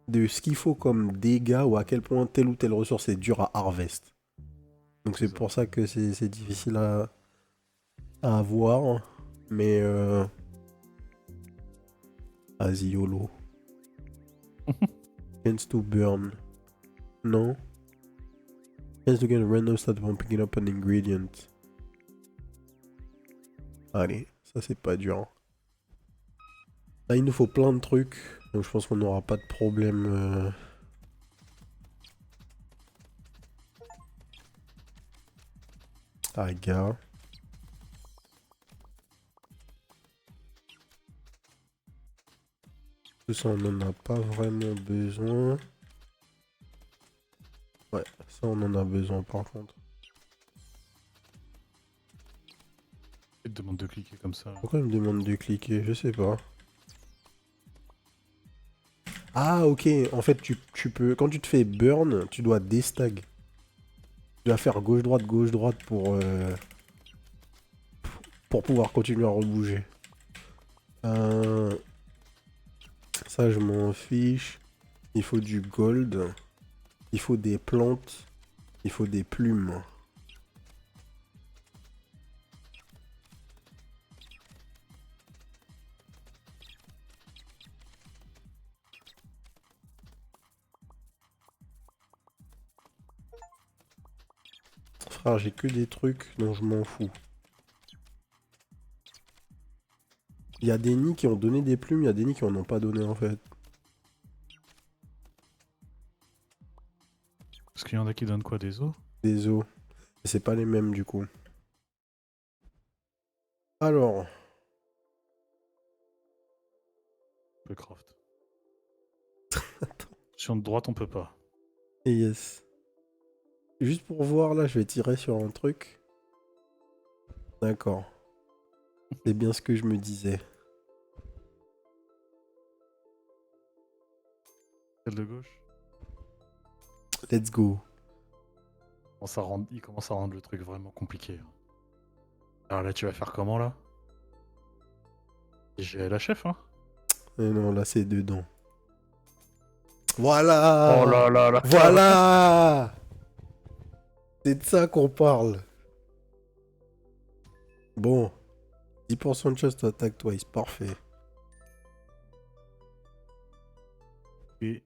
de ce qu'il faut comme dégâts ou à quel point telle ou telle ressource est dure à harvest. Donc c'est pour ça que c'est difficile à avoir. Mais vas-y, YOLO. Chance to burn. Non. Chance to get a random stat when picking up an ingredient. Allez, ça c'est pas dur. Là, il nous faut plein de trucs. Donc je pense qu'on n'aura pas de problème. Ah, gars. Tout ça, on n'en a pas vraiment besoin. Ouais, ça, on en a besoin par contre. Il te demande de cliquer comme ça. Pourquoi il me demande de cliquer? Je sais pas. Ah, ok. En fait, tu peux... Quand tu te fais burn, tu dois déstag. Tu dois faire gauche-droite pour pouvoir continuer à rebouger. Ça, je m'en fiche. Il faut du gold. Il faut des plantes. Il faut des plumes. Frère, j'ai que des trucs dont je m'en fous. Il y a des nids qui ont donné des plumes, il y a des nids qui en ont pas donné en fait. Parce qu'il y en a qui donnent quoi, des os? Des os. Mais c'est pas les mêmes du coup. Alors, On peut craft. Sur de droite, on peut pas. et yes. Juste pour voir là, je vais tirer sur un truc. D'accord. C'est bien ce que je me disais. Celle de gauche. Let's go. Il commence à rendre le truc vraiment compliqué. Alors là, tu vas faire comment là? J'ai la chef, hein? Mais non, là c'est dedans. Oh Voilà. là là là. Voilà. C'est de ça qu'on parle. Bon. 10% de chance to attack twice. Parfait. Et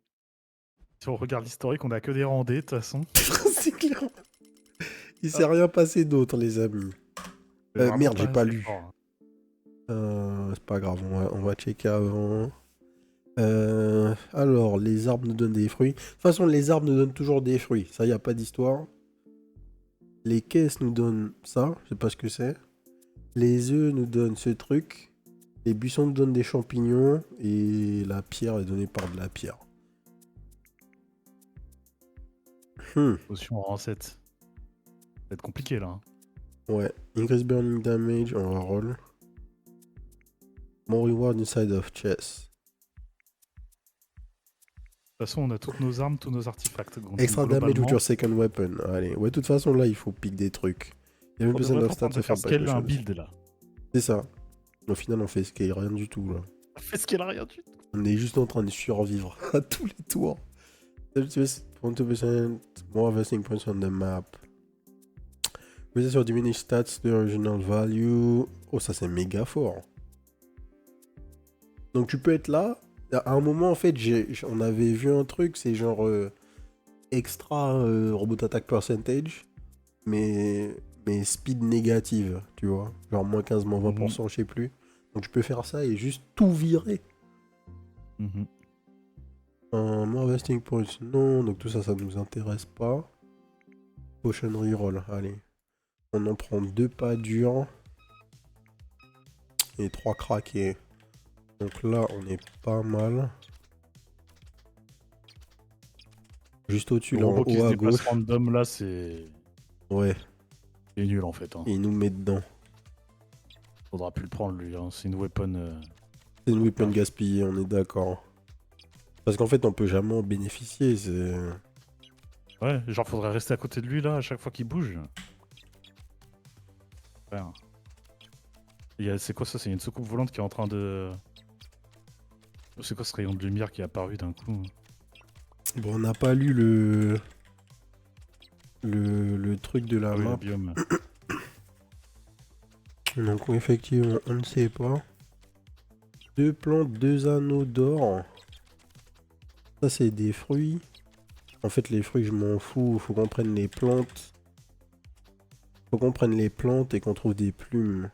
si on regarde l'historique, on a que des rendés de toute façon. C'est clair. Il s'est rien passé d'autre, les amis. C'est vraiment Merde, j'ai pas assez lu. fort, C'est pas grave, on va checker avant. Alors, les arbres nous donnent des fruits. De toute façon, les arbres nous donnent toujours des fruits. Ça, y a pas d'histoire. Les caisses nous donnent ça. Je sais pas ce que c'est. Les œufs nous donnent ce truc. Les buissons nous donnent des champignons. Et la pierre est donnée par de la pierre. Potion en rang 7. Ça va être compliqué là. Ouais. Increase burning damage, on va roll. More reward inside of chest. De toute façon, on a toutes nos armes, tous nos artefacts. Donc, Extra damage with globalement, your second weapon. Allez. Ouais, de toute façon, là, il faut piquer des trucs. Il y a même on besoin devrait of être en train stats de to faire faire scale un potions. build là. C'est ça. Au final, on fait ce qu'il y a rien du tout, là. Fais ce qu'elle a rien du tout. On est juste en train de survivre à tous les tours. 20% more vesting points on the map. Resist your diminished stats, the original value. Oh, ça c'est méga fort. Donc tu peux être là. À un moment, en fait, on avait vu un truc, c'est genre extra robot attack percentage, mais speed négative, tu vois. Genre moins 15, moins 20%, je sais plus. Donc tu peux faire ça et juste tout virer. More vesting points, non. Donc tout ça, ça nous intéresse pas. Potion reroll, allez. On en prend 2 pas durs. Et 3 craqués. Donc là, on est pas mal. Juste au-dessus, Le là, en robot qui haut se à déplace gauche. random là, c'est Ouais, nul en fait. Hein. il nous met dedans. Faudra plus le prendre lui. Hein. C'est une weapon. C'est une weapon gaspillée, on est d'accord. Parce qu'en fait, on peut jamais en bénéficier. C'est... Ouais, genre faudrait rester à côté de lui là à chaque fois qu'il bouge. Ouais. C'est quoi ça? C'est une soucoupe volante qui est en train de. C'est quoi ce rayon de lumière qui est apparu d'un coup? Bon, on n'a pas lu le truc de la Ah oui, le map. biome. Donc effectivement, on ne sait pas. 2 plantes, 2 anneaux d'or. Ça, c'est des fruits. En fait, les fruits, je m'en fous. Faut qu'on prenne les plantes. Faut qu'on prenne les plantes et qu'on trouve des plumes.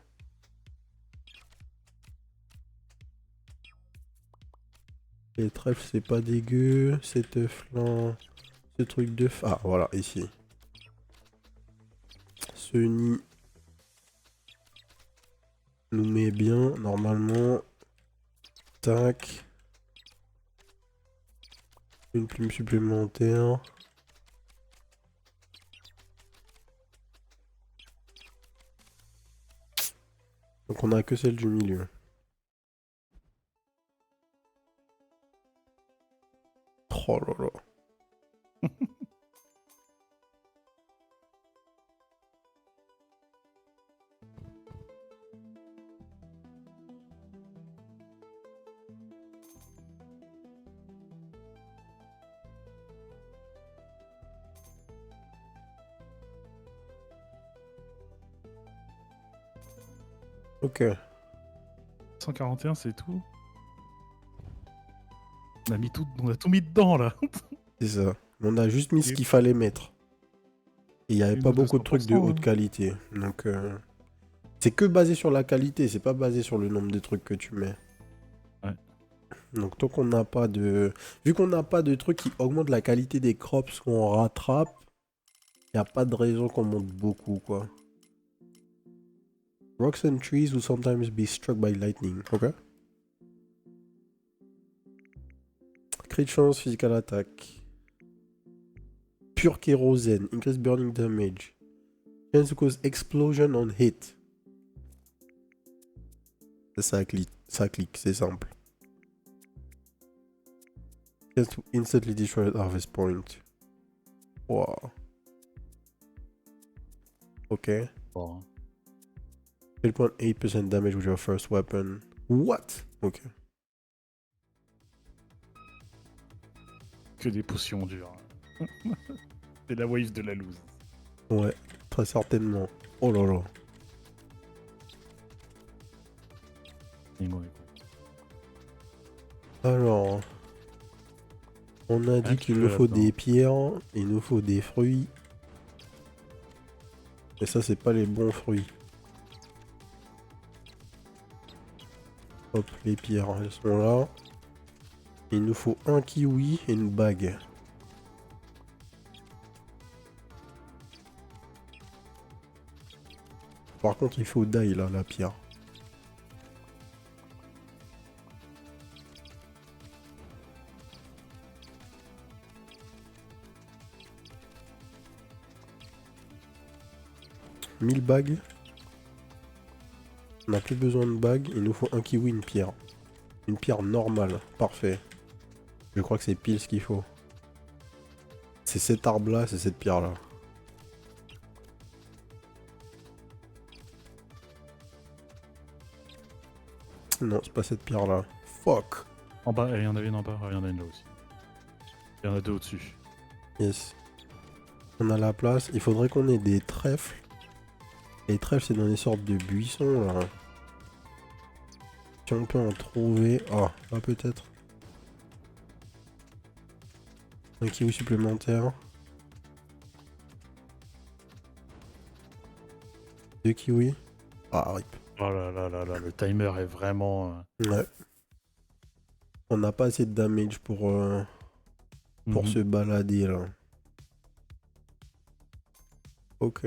Les trèfles, c'est pas dégueu. Cet œuf-là. Ce truc d'œuf. Ah, voilà, ici. Ce nid nous met bien, normalement. Tac. Une plume supplémentaire. Donc on a que celle du milieu. Oh là là. Ok. 141, c'est tout. On a tout mis dedans là. C'est ça. On a juste mis ce qu'il fallait mettre. Et il n'y avait Une pas ou beaucoup de trucs de 200%, haute hein. qualité. Donc C'est que basé sur la qualité, c'est pas basé sur le nombre de trucs que tu mets. Ouais. Donc tant qu'on n'a pas de... Vu qu'on n'a pas de trucs qui augmentent la qualité des crops qu'on rattrape, y a pas de raison qu'on monte beaucoup, quoi. Rocks and trees will sometimes be struck by lightning. Ok. Crit chance, physical attack. Pure kérosène, increase burning damage. Chance to cause explosion on hit. Ça clique, c'est simple. Chance to instantly destroy at harvest point. Wow. Ok. Bon. 8.8% damage with your first weapon. What? Ok. Que des potions dures. C'est la wave de la loose. Ouais, très certainement. Oh là là. Et moi, Alors, on a dit qu'il nous faut des pierres, il nous faut des fruits. Et ça, c'est pas les bons fruits. Hop, les pierres, elles sont là. Il nous faut un kiwi et une bague. Par contre, il faut d'ail là, la pierre. « 1000 bagues. On n'a plus besoin de bagues. Il nous faut un kiwi, une pierre. Une pierre normale. Parfait. Je crois que c'est pile ce qu'il faut. C'est cet arbre-là, c'est cette pierre-là. Non, c'est pas cette pierre-là. Fuck. En bas, il y en avait une en bas, il y en a une là aussi. Il y en a deux au-dessus. Yes. On a la place. Il faudrait qu'on ait des trèfles. Les trèfles, c'est dans des sortes de buissons, là. Si on peut en trouver... Ah, là peut-être. Un kiwi supplémentaire. 2 kiwis. Ah, rip. Oh là là là là, le timer est vraiment... Ouais. On n'a pas assez de damage pour se balader, là. Ok.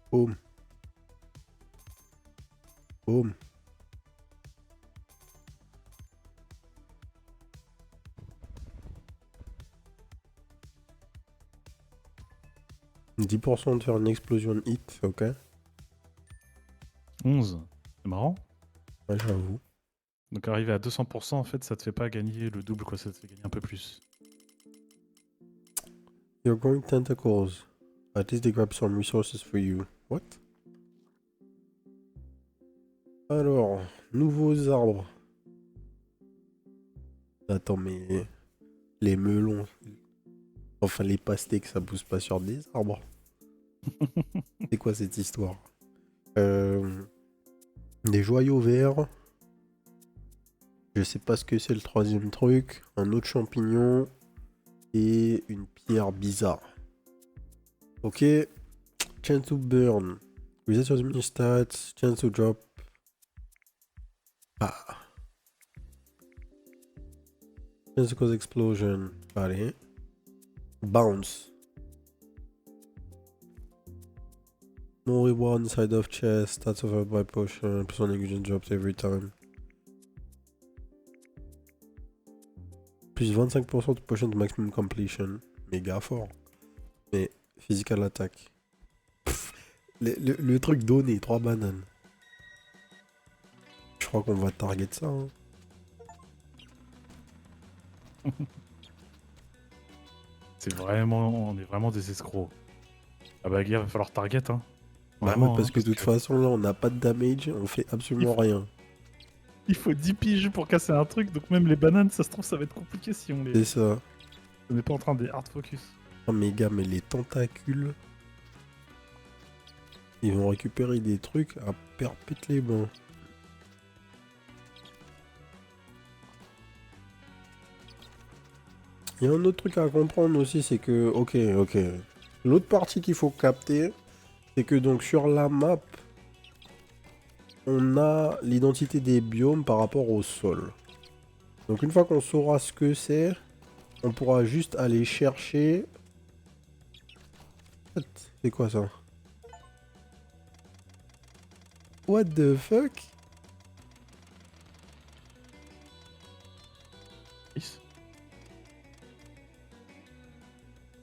Boum. Boum. « 10% de faire une explosion hit, ok. 11. C'est marrant. Ouais, j'avoue. Donc arriver à 200%, en fait, ça te fait pas gagner le double, quoi. Ça te fait gagner un peu plus. You're going tentacles. At least they grab some resources for you. What? Alors, nouveaux arbres. Attends, mais... Les melons... Enfin, les pastèques, ça pousse pas sur des arbres. C'est quoi cette histoire? Des joyaux verts. Je sais pas ce que c'est le troisième truc. Un autre champignon. Et une pierre bizarre. Ok. Chance to burn. Reset your mini stats. Chance to drop. Ah. Chance to cause explosion. Allez. Bounce. More reward inside of chest. Stats offered by potion. Person ingredient dropped every time. Plus 25% de potion de maximum completion. Méga fort. Mais physical attack. Pff, le truc donné, 3 bananes. Je crois qu'on va target ça. Hein. C'est vraiment... On est vraiment des escrocs. Ah bah, gars, va falloir target, hein. Bah Vraiment, ouais, parce hein, que de toute façon, là, on n'a pas de damage, on fait absolument rien. Il faut 10 piges pour casser un truc, donc même les bananes, ça se trouve, ça va être compliqué si on les... C'est ça. On n'est pas en train de hard focus. Oh mais gars, mais les tentacules... Ils vont récupérer des trucs à perpète les bains. Il y a un autre truc à comprendre aussi, c'est que, ok. L'autre partie qu'il faut capter, c'est que donc sur la map, on a l'identité des biomes par rapport au sol. Donc une fois qu'on saura ce que c'est, on pourra juste aller chercher... C'est quoi ça? What the fuck? Nice.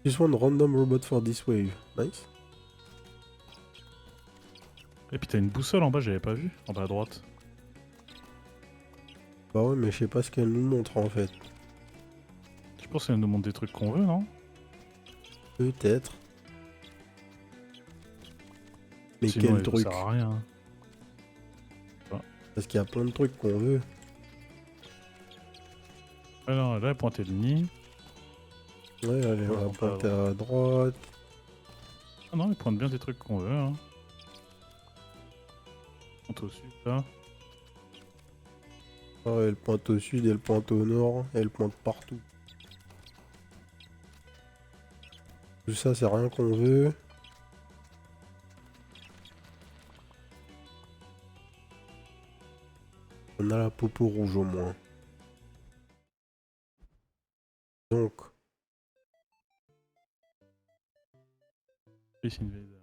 Just one random robot for this wave. Nice. Et puis t'as une boussole en bas, j'avais pas vu. En bas à droite. Bah ouais, mais je sais pas ce qu'elle nous montre en fait. Je pense qu'elle nous montre des trucs qu'on veut, non? Peut-être. Mais Sinon, quel elle truc? sert à rien. Parce qu'il y a plein de trucs qu'on veut. Alors là, elle pointait le nid. Ouais, allez, on va pointer à droite. Ah non, elle pointe bien des trucs qu'on veut. Hein. Pointe au sud, là. Ah, elle pointe au sud, elle pointe au nord, elle pointe partout. Tout ça, c'est rien qu'on veut. On a la popo rouge au moins. Donc, Space Invader.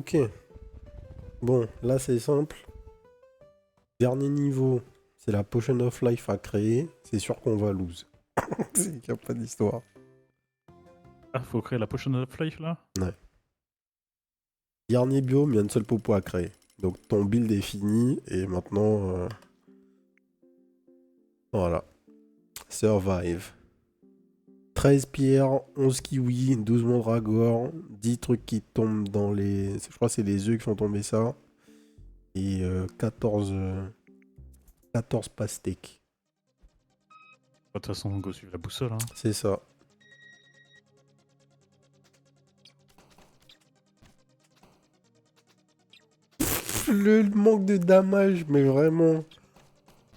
ok. Bon, là c'est simple. Dernier niveau, c'est la Potion of Life à créer. C'est sûr qu'on va lose. Il n'y a pas d'histoire. Ah, faut créer la Potion of Life, là? Ouais. Dernier biome, il y a une seule popo à créer. Donc ton build est fini et maintenant... Voilà. Survive. 13 pierres, 11 kiwis, 12 mandragores, 10 trucs qui tombent dans les... Je crois que c'est les œufs qui font tomber ça. Et 14 pastèques. De toute façon, on go suivre la boussole. Hein. C'est ça. Le manque de damage, mais vraiment.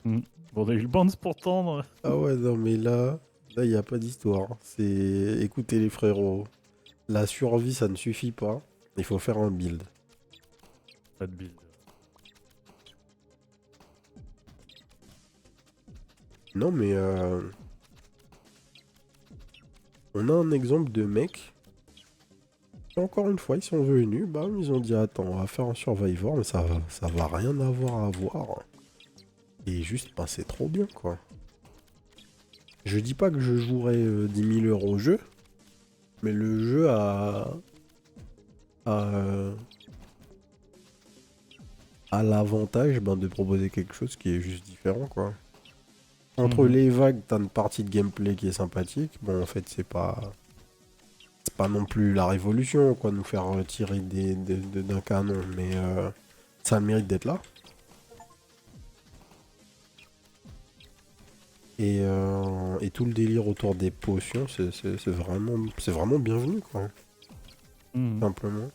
Bon, on a eu le bounce pour tendre. Ah ouais, non, mais là, il n'y a pas d'histoire. C'est... Écoutez les frérots, la survie, ça ne suffit pas. Il faut faire un build. Pas de build. Non, mais... On a un exemple de mec. Et encore une fois, ils sont venus, bah, ils ont dit, attends, on va faire un Survivor, mais ça va rien avoir à voir. Et juste, bah, c'est trop bien, quoi. Je dis pas que je jouerai 10 000 € au jeu, mais le jeu a l'avantage de proposer quelque chose qui est juste différent, quoi. Entre les vagues, t'as une partie de gameplay qui est sympathique. Bon, en fait, c'est pas non plus la révolution, quoi, nous faire tirer d'un canon, mais ça a le mérite d'être là. Et tout le délire autour des potions, c'est vraiment bienvenu, quoi. Simplement.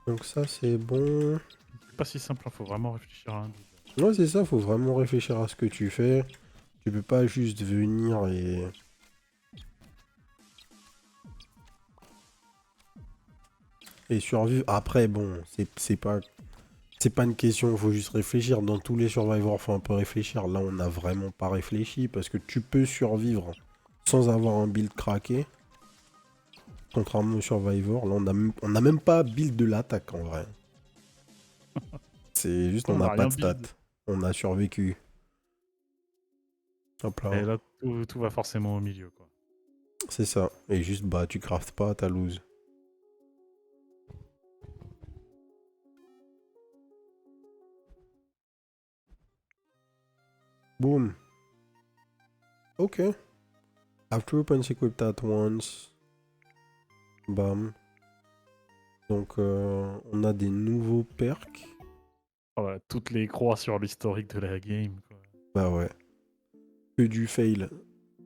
Donc ça, c'est bon. C'est pas si simple, il faut vraiment réfléchir à un build. Ouais, c'est ça, faut vraiment réfléchir à ce que tu fais. Tu peux pas juste venir et survivre. Après, bon, c'est pas une question, faut juste réfléchir. Dans tous les Survivors, faut un peu réfléchir. Là, on n'a vraiment pas réfléchi parce que tu peux survivre sans avoir un build craqué. Contrairement au Survivor, là, on a même pas build de l'attaque en vrai. C'est juste, on n'a pas de stats. On a survécu. Hop là. Et là, tout va forcément au milieu, quoi. C'est ça. Et juste, bah, tu craftes pas, t'as lose. Boom. Ok. After weapons equipped at once. Bam. Donc, on a des nouveaux perks. Oh, ouais, toutes les croix sur l'historique de la game, quoi. Bah ouais. Que du fail.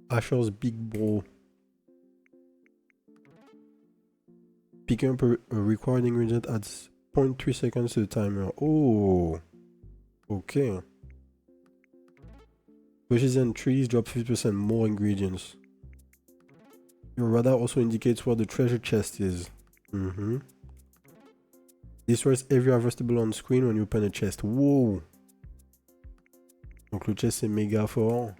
Asher's Big Bro. Pick up a required ingredient adds 0.3 seconds to the timer. Oh, okay. Bushes and trees drop 50% more ingredients. Your radar also indicates where the treasure chest is. Destroys every harvestable on screen when you open a chest. Wow. Donc le chest c'est méga fort.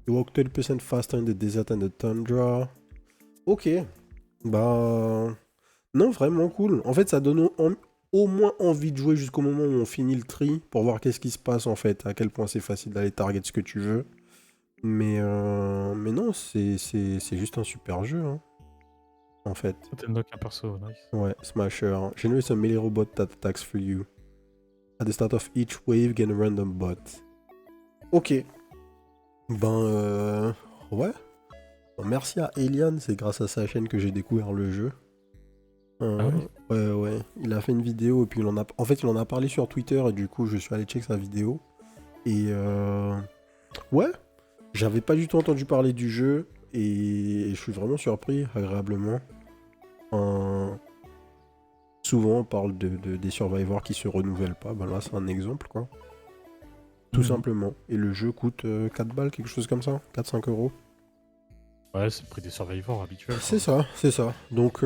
You walk 30% faster in the desert and the tundra. Ok. Bah... Non, vraiment cool. En fait, ça donne au moins envie de jouer jusqu'au moment où on finit le tri pour voir qu'est-ce qui se passe en fait, à quel point c'est facile d'aller target ce que tu veux. Mais non, c'est juste un super jeu, hein, en fait. Ça t'unlock un perso, nice. Ouais, Smasher. Generate a melee robot that attacks for you. At the start of each wave, get a random bot. Ok. Ben, ouais. Bon, merci à Elian, c'est grâce à sa chaîne que j'ai découvert le jeu. Ah oui? Ouais. Il a fait une vidéo et puis il en a parlé sur Twitter et du coup je suis allé check sa vidéo. Et ouais, j'avais pas du tout entendu parler du jeu et je suis vraiment surpris agréablement. Souvent on parle des survivors qui se renouvellent pas, ben là c'est un exemple quoi. Tout simplement. Et le jeu coûte 4 balles, quelque chose comme ça, 4-5 euros. Ouais, c'est le prix des survivors habituels. C'est ça. Donc,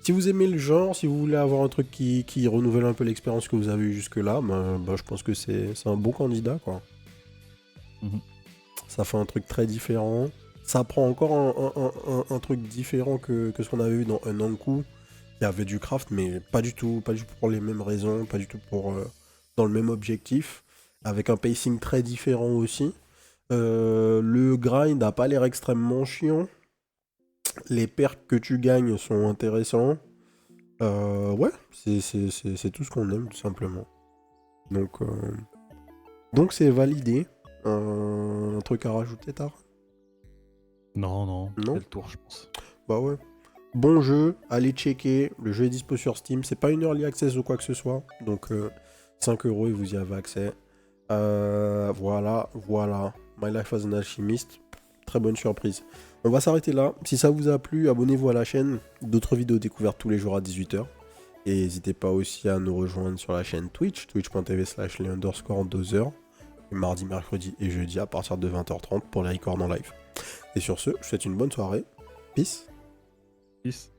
si vous aimez le genre, si vous voulez avoir un truc qui renouvelle un peu l'expérience que vous avez eue jusque-là, je pense que c'est un bon candidat, quoi. Ça fait un truc très différent. Ça prend encore un truc différent que ce qu'on avait vu dans un Ankou. Il y avait du craft, mais pas du tout pour les mêmes raisons, pas du tout dans le même objectif. Avec un pacing très différent aussi. Le grind n'a pas l'air extrêmement chiant. Les perks que tu gagnes sont intéressants. Ouais, c'est tout ce qu'on aime, tout simplement. Donc c'est validé. Un truc à rajouter, Tard? Non, c'est le tour, je pense. Bah ouais. Bon jeu, allez checker. Le jeu est dispo sur Steam. C'est pas une early access ou quoi que ce soit. Donc 5 € et vous y avez accès. Voilà. My Life as an Alchemist. Très bonne surprise. On va s'arrêter là. Si ça vous a plu, abonnez-vous à la chaîne. D'autres vidéos découvertes tous les jours à 18h. Et n'hésitez pas aussi à nous rejoindre sur la chaîne Twitch, twitch.tv/les_2h. Mardi, mercredi et jeudi à partir de 20h30 pour les records en live. Et sur ce, je vous souhaite une bonne soirée. Peace. Peace.